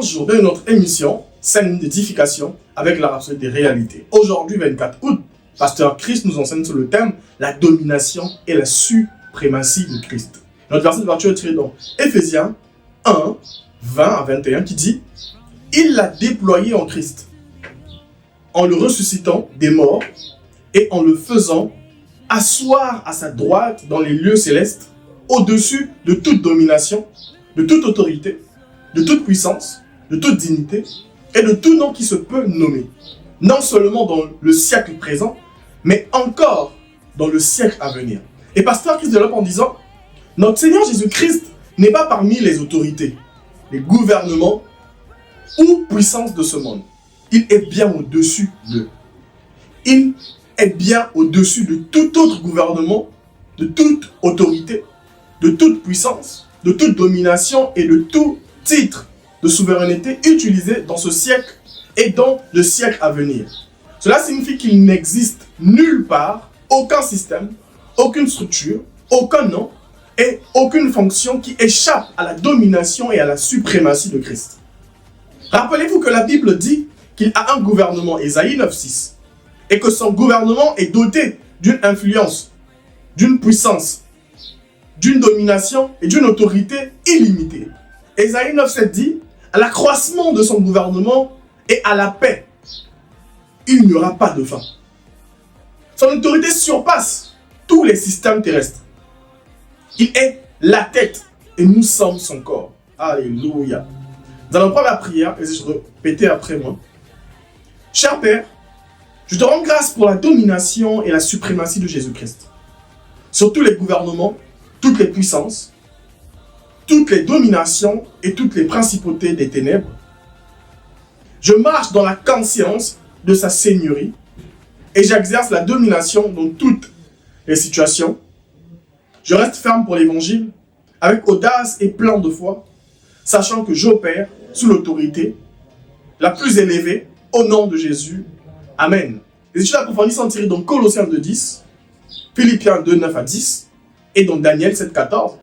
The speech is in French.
jour de notre émission 5 minutes d'édification avec la rhapsodie des réalités. Aujourd'hui, 24 août, Pasteur Chris nous enseigne sur le thème la domination et la suprématie de Christ. Notre verset de lecture est tiré dans Éphésiens 1, 20 à 21 qui dit « Il l'a déployé en Christ, en le ressuscitant des morts et en le faisant asseoir à sa droite dans les lieux célestes, au-dessus de toute domination, de toute autorité, de toute puissance, de toute dignité et de tout nom qui se peut nommer, non seulement dans le siècle présent, mais encore dans le siècle à venir. » Et Pasteur Christ développe en disant « Notre Seigneur Jésus-Christ n'est pas parmi les autorités, les gouvernements ou puissances de ce monde. Il est bien au-dessus d'eux. Il est bien au-dessus de tout autre gouvernement, de toute autorité, de toute puissance, de toute domination et de tout titre de souveraineté utilisé dans ce siècle et dans le siècle à venir. Cela signifie qu'il n'existe nulle part aucun système, aucune structure, aucun nom et aucune fonction qui échappe à la domination et à la suprématie de Christ. Rappelez-vous que la Bible dit qu'il a un gouvernement, Ésaïe 9,6, et que son gouvernement est doté d'une influence, d'une puissance, d'une domination et d'une autorité illimitée. Ésaïe 9,7 dit, à l'accroissement de son gouvernement et à la paix, il n'y aura pas de fin. Son autorité surpasse tous les systèmes terrestres. Il est la tête et nous sommes son corps. Alléluia. Nous allons prendre la prière et je répéter après moi. Cher Père, je te rends grâce pour la domination et la suprématie de Jésus-Christ. Sur tous les gouvernements, toutes les puissances, toutes les dominations et toutes les principautés des ténèbres. Je marche dans la conscience de sa seigneurie et j'exerce la domination dans toutes les situations. Je reste ferme pour l'évangile avec audace et plein de foi, sachant que j'opère sous l'autorité la plus élevée au nom de Jésus. Amen. Les études approfondies sont tirées dans Colossiens 2,10, Philippiens 2,9 à 10 et dans Daniel 7,14.